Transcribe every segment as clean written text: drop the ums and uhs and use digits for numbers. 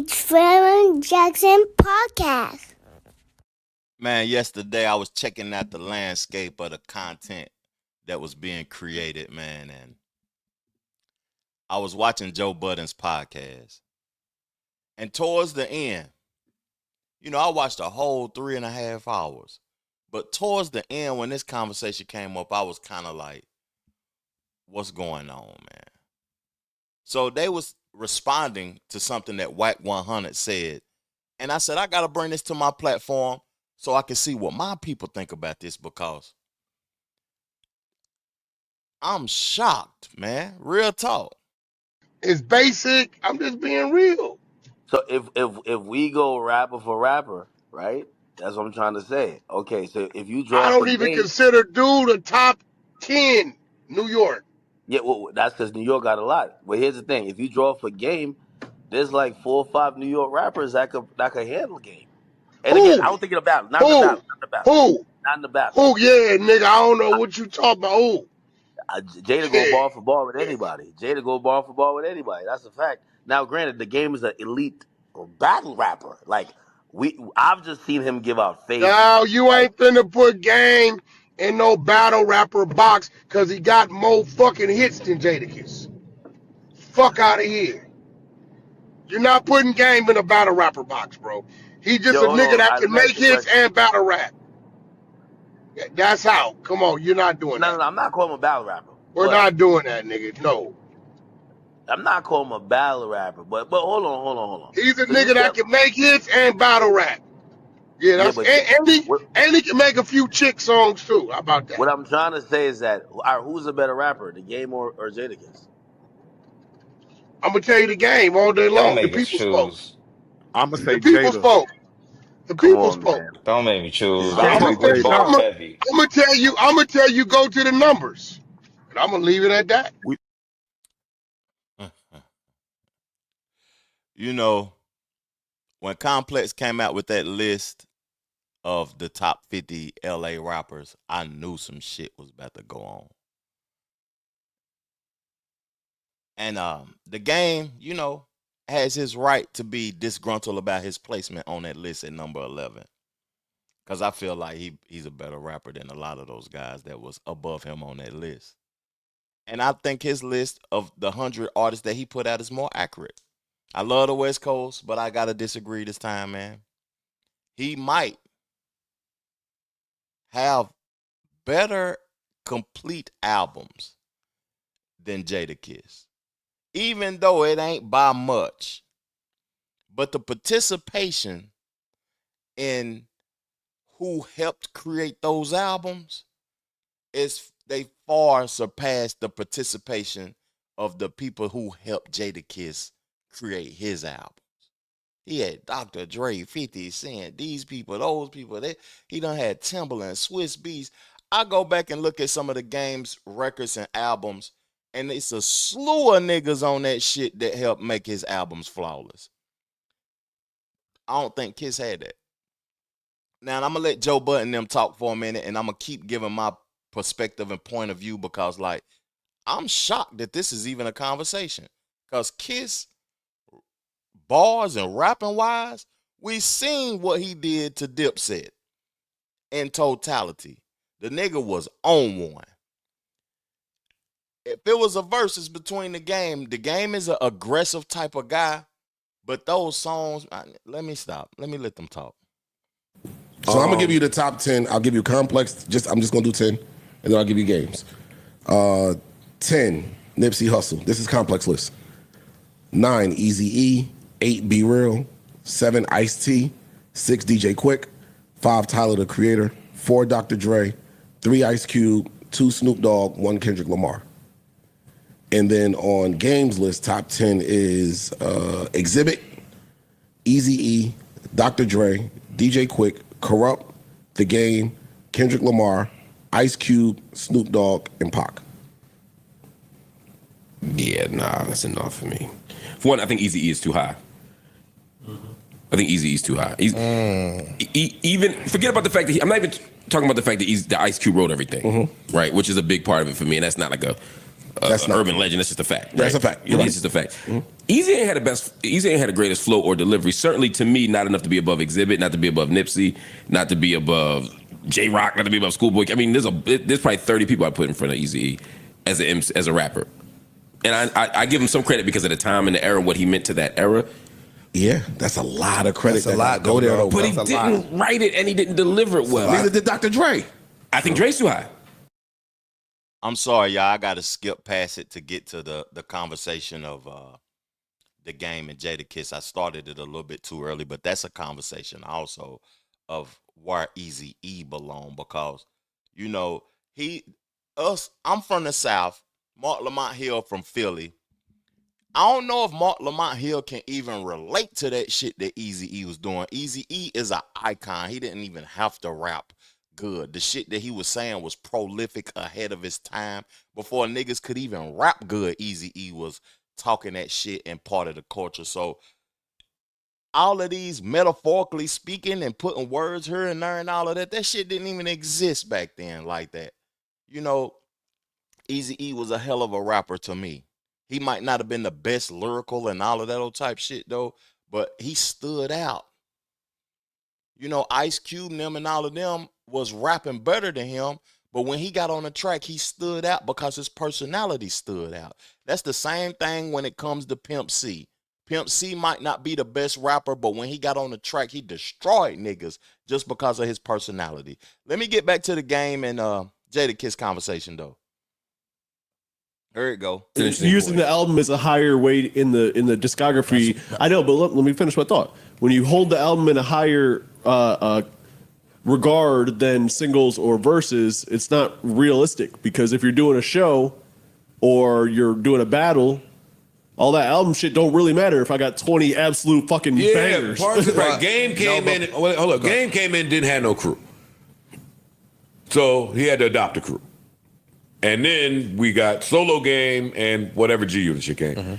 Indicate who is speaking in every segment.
Speaker 1: Trevor Jackson Podcast.
Speaker 2: Man, yesterday I was checking out the landscape of the content that was being created, man, and I was watching Joe Budden's podcast. And towards the end, I watched a whole 3.5 hours. But towards the end, when this conversation came up, I was kind of like, what's going on, man? So they was responding to something that Wack 100 said. And I said, I got to bring this to my platform so I can see what my people think about this, because I'm shocked, man. Real talk.
Speaker 3: It's basic. I'm just being real.
Speaker 4: So if we go rapper for rapper, right? That's what I'm trying to say. Okay, so if you draw,
Speaker 3: I don't even consider dude a top 10 New York.
Speaker 4: Yeah, well, that's because New York got a lot. But here's the thing: if you draw for game, there's like 4 or 5 New York rappers that could handle game. And
Speaker 3: Who?
Speaker 4: again, I don't think in the battle, not in the battle,
Speaker 3: Who?
Speaker 4: not in the battle.
Speaker 3: Who? Yeah, nigga, I don't know what you talking about. Who?
Speaker 4: Jada go ball for ball with anybody. Jada go ball for ball with anybody. That's a fact. Now, granted, the game is an elite battle rapper. Like I've just seen him give out face.
Speaker 3: No, you ain't finna put Game in no battle rapper box because he got more fucking hits than Jadakiss. Fuck out of here. You're not putting Game in a battle rapper box, bro. He just a nigga that can make hits and battle rap. That's how. Come on, you're not doing that.
Speaker 4: No, I'm not calling him a battle rapper.
Speaker 3: We're not doing that, nigga. No.
Speaker 4: I'm not calling him a battle rapper, but hold on.
Speaker 3: He's a nigga that can make hits and battle rap. Yeah, that's and he can make a few chick songs too. How about that?
Speaker 4: What I'm trying to say is that who's a better rapper, the Game or Jadakiss?
Speaker 3: I'm gonna tell you the Game all day long. The people spoke.
Speaker 5: I'm gonna say
Speaker 3: the people
Speaker 5: Jada.
Speaker 3: spoke. The people spoke.
Speaker 5: Man.
Speaker 6: Don't make me choose.
Speaker 3: I'm gonna tell you go to the numbers. And I'm gonna leave it at that.
Speaker 2: When Complex came out with that list of the top 50 LA rappers, I knew some shit was about to go on. And the Game, has his right to be disgruntled about his placement on that list at number 11. Because I feel like he's a better rapper than a lot of those guys that was above him on that list. And I think his list of the 100 artists that he put out is more accurate. I love the West Coast, but I got to disagree this time, man. He might have better complete albums than Jadakiss, even though it ain't by much. But the participation in who helped create those albums they far surpass the participation of the people who helped Jadakiss create his albums. He had Dr. Dre, 50 Cent, these people, those people. He done had Timbaland, Swiss Beats. I go back and look at some of the Game's records and albums, and it's a slew of niggas on that shit that helped make his albums flawless. I don't think Kiss had that. Now, I'm going to let Joe Budden and them talk for a minute, and I'm going to keep giving my perspective and point of view because, I'm shocked that this is even a conversation. Because Kiss, bars and rapping wise, we seen what he did to Dipset in totality. The nigga was on one. If it was a versus between the Game is an aggressive type of guy, but those songs, let me stop. Let me let them talk.
Speaker 7: So I'm gonna give you the top 10. I'll give you Complex. I'm just gonna do 10, and then I'll give you games. 10, Nipsey Hussle. This is Complex list. 9, Eazy-E. 8, Be Real. 7, Ice-T. 6, DJ Quick. 5, Tyler the Creator. 4, Dr. Dre. 3, Ice Cube. 2, Snoop Dogg. 1, Kendrick Lamar. And then on Games list, top 10 is Exhibit, Eazy-E, Dr. Dre, DJ Quick, Corrupt, The Game, Kendrick Lamar, Ice Cube, Snoop Dogg, and Pac.
Speaker 8: Yeah, nah, that's enough for me. For one, I think Eazy-E is too high. I think Eazy-E is too high. Even forget about the fact that I'm not even talking about the fact that the Ice Cube wrote everything, right? Which is a big part of it for me, and that's not like a
Speaker 7: That's not
Speaker 8: urban
Speaker 7: true.
Speaker 8: legend. That's just a fact.
Speaker 7: That's a fact. You're
Speaker 8: It's
Speaker 7: right.
Speaker 8: just a fact. Eazy ain't had the best. Eazy ain't had the greatest flow or delivery. Certainly to me, not enough to be above Exhibit, not to be above Nipsey, not to be above J Rock, not to be above Schoolboy. I mean, there's probably 30 people I put in front of Eazy-E as a rapper, and I give him some credit because of the time and the era, what he meant to that era.
Speaker 7: Yeah, that's a lot of credit.
Speaker 5: That's a lot,
Speaker 7: Go there, though,
Speaker 8: But he
Speaker 5: That's a
Speaker 8: didn't write it and he didn't deliver it well.
Speaker 7: Neither did Dr. Dre.
Speaker 8: I think Dre's too high.
Speaker 2: I'm sorry, y'all. I got to skip past it to get to the conversation of the game and Jadakiss. I started it a little bit too early, but that's a conversation also of where Eazy-E belong because, you know, I'm from the South. Mark Lamont Hill from Philly. I don't know if Mark Lamont Hill can even relate to that shit that Eazy-E was doing. Eazy-E is an icon. He didn't even have to rap good. The shit that he was saying was prolific ahead of his time. Before niggas could even rap good, Eazy-E was talking that shit and part of the culture. So all of these metaphorically speaking and putting words here and there and all of that shit didn't even exist back then like that. You know, Eazy-E was a hell of a rapper to me. He might not have been the best lyrical and all of that old type shit though, but he stood out. You know, Ice Cube and them and all of them was rapping better than him, but when he got on the track, he stood out because his personality stood out. That's the same thing when it comes to Pimp C. Pimp C might not be the best rapper, but when he got on the track, he destroyed niggas just because of his personality. Let me get back to the game and Jadakiss conversation though. There you go.
Speaker 6: Using the album as a higher weight in the discography. I know, but let me finish my thought. When you hold the album in a higher regard than singles or verses, it's not realistic because if you're doing a show or you're doing a battle, all that album shit don't really matter if I got 20 absolute fucking bangers.
Speaker 5: Right.
Speaker 9: Game came in. Hold up. Game came in, didn't have no crew, so he had to adopt a crew. And then we got Solo Game and whatever G Unit shit came.
Speaker 5: Mm-hmm.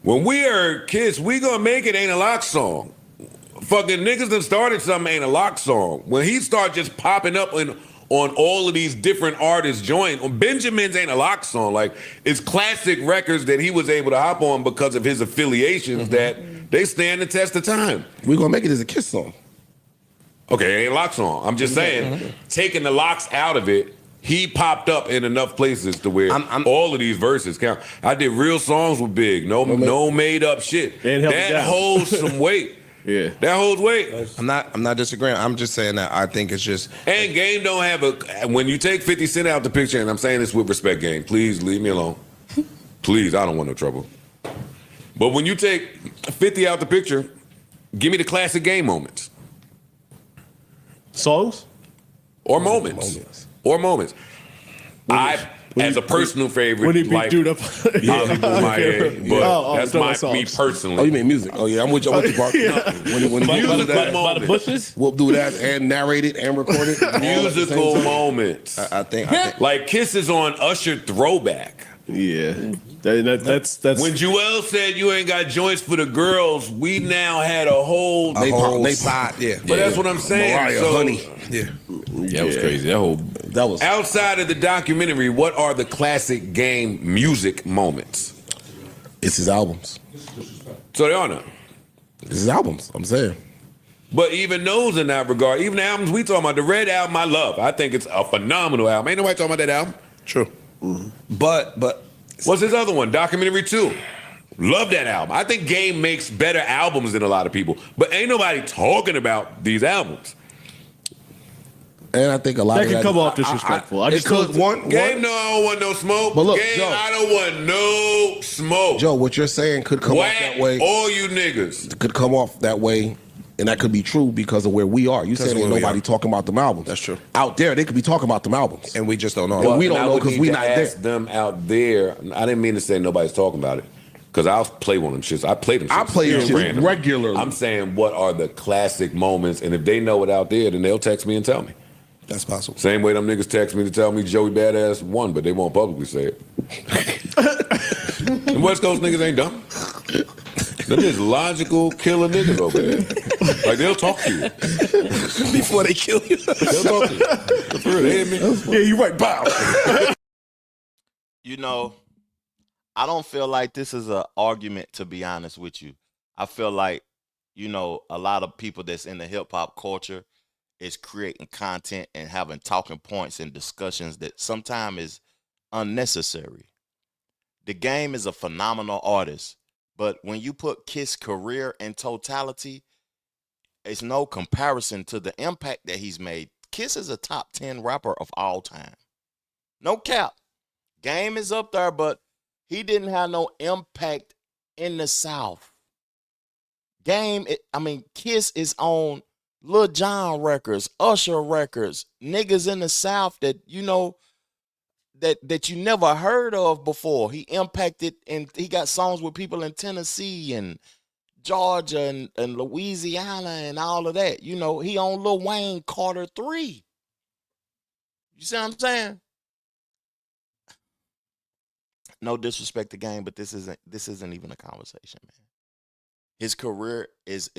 Speaker 9: When we are kids, We Gonna Make It ain't a lock song. Fucking niggas that started something ain't a lock song. When he start just popping up on all of these different artists join, Benjamin's ain't a lock song. Like, it's classic records that he was able to hop on because of his affiliations that they stand the test of time.
Speaker 7: We Gonna Make It is a Kiss song.
Speaker 9: Okay, it ain't a lock song. I'm just saying, taking the locks out of it, he popped up in enough places to where all of these verses count. I did real songs with Big, no made up shit. That holds some weight.
Speaker 6: Yeah,
Speaker 9: that holds weight.
Speaker 5: I'm not disagreeing. I'm just saying that I think it's just.
Speaker 9: And Game don't have when you take 50 Cent out the picture, and I'm saying this with respect, Game, please leave me alone. Please, I don't want no trouble. But when you take 50 out the picture, give me the classic Game moments.
Speaker 6: Songs?
Speaker 9: Or moments. Or moments. As a personal favorite,
Speaker 6: when he beat
Speaker 9: like,
Speaker 6: dude up,
Speaker 9: Hollywood, my head, but that's me personally.
Speaker 7: Oh, you mean music? Oh yeah, I'm with you, Bart.
Speaker 6: Yeah.
Speaker 7: When he
Speaker 9: Musical
Speaker 7: do that,
Speaker 9: moments.
Speaker 6: By the bushes?
Speaker 7: we'll do that and narrate it and record it.
Speaker 9: Musical moments.
Speaker 5: I think
Speaker 9: Like Kisses on Usher throwback.
Speaker 6: Yeah, that's
Speaker 9: When Joel said you ain't got joints for the girls, we now had a whole
Speaker 5: side. Yeah,
Speaker 9: But that's what I'm saying.
Speaker 7: Mariah,
Speaker 9: So,
Speaker 7: Honey.
Speaker 5: yeah.
Speaker 8: That was crazy.
Speaker 7: That was
Speaker 9: outside of the documentary, what are the classic Game music moments?
Speaker 7: It's his albums.
Speaker 9: So they are not.
Speaker 7: It's his albums. I'm saying.
Speaker 9: But even those in that regard, even the albums we talking about, the Red album I love. I think it's a phenomenal album. Ain't nobody talking about that album.
Speaker 5: True. Mm-hmm. But
Speaker 9: what's his other one? Documentary 2. Love that album. I think Game makes better albums than a lot of people. But ain't nobody talking about these albums.
Speaker 7: And I think a lot
Speaker 6: that
Speaker 7: of
Speaker 6: can
Speaker 7: that
Speaker 6: come off disrespectful. I just
Speaker 7: because
Speaker 9: Game, no, I don't want no smoke.
Speaker 7: But look,
Speaker 9: Game,
Speaker 7: Joe,
Speaker 9: I don't want no smoke.
Speaker 7: Joe, what you're saying could come off that way.
Speaker 9: All you niggas.
Speaker 7: Could come off that way, and that could be true because of where we are. You said ain't nobody talking about them albums.
Speaker 5: That's true.
Speaker 7: Out there, they could be talking about them albums.
Speaker 5: And we just don't know.
Speaker 7: And we don't know because we not there.
Speaker 9: Them out there. I didn't mean to say nobody's talking about it. Because I'll play one of them shits. I play them shits.
Speaker 7: I play them shits regularly.
Speaker 9: I'm saying what are the classic moments, and if they know it out there, then they'll text me and tell me.
Speaker 5: That's possible.
Speaker 9: Same way them niggas text me to tell me Joey Badass won, but they won't publicly say it. The West Coast niggas ain't dumb. Them just logical killer niggas over there. Like, they'll talk to you.
Speaker 5: Before they kill you.
Speaker 9: They'll talk to you. For real, they hit me.
Speaker 6: yeah, you right. Bow.
Speaker 2: You know, I don't feel like this is an argument, to be honest with you. I feel like, a lot of people that's in the hip hop culture is creating content and having talking points and discussions that sometimes is unnecessary. The Game is a phenomenal artist, but when you put Kiss' career in totality, it's no comparison to the impact that he's made. Kiss is a top 10 rapper of all time. No cap. Game is up there, but he didn't have no impact in the South. Kiss is on Lil Jon records, Usher records, niggas in the South that that you never heard of before. He impacted, and he got songs with people in Tennessee and Georgia and Louisiana and all of that. He on Lil Wayne Carter 3. You see what I'm saying? No disrespect to Game, but this isn't even a conversation, man. His career is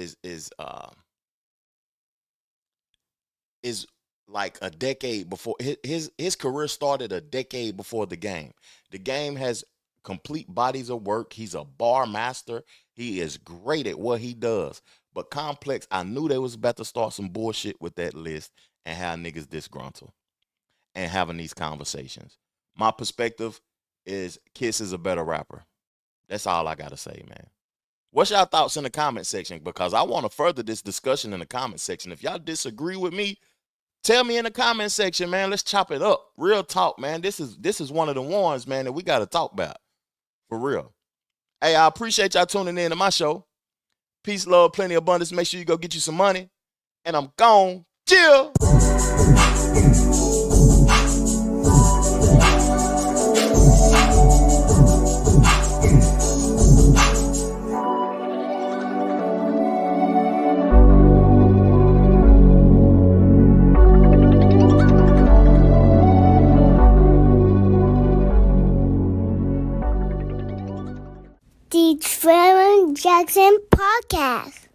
Speaker 2: like a decade before his career started a decade before The Game. The Game has complete bodies of work. He's a bar master. He is great at what he does. But Complex, I knew they was about to start some bullshit with that list and have niggas disgruntled and having these conversations. My perspective is Kiss is a better rapper. That's all I gotta say, man. What's y'all thoughts in the comment section? Because I want to further this discussion in the comment section. If y'all disagree with me, tell me in the comment section, man. Let's chop it up. Real talk, man. This is one of the ones, man, that we got to talk about. For real. Hey, I appreciate y'all tuning in to my show. Peace, love, plenty of abundance. Make sure you go get you some money. And I'm gone. Chill.
Speaker 1: The Trevor Jackson Podcast.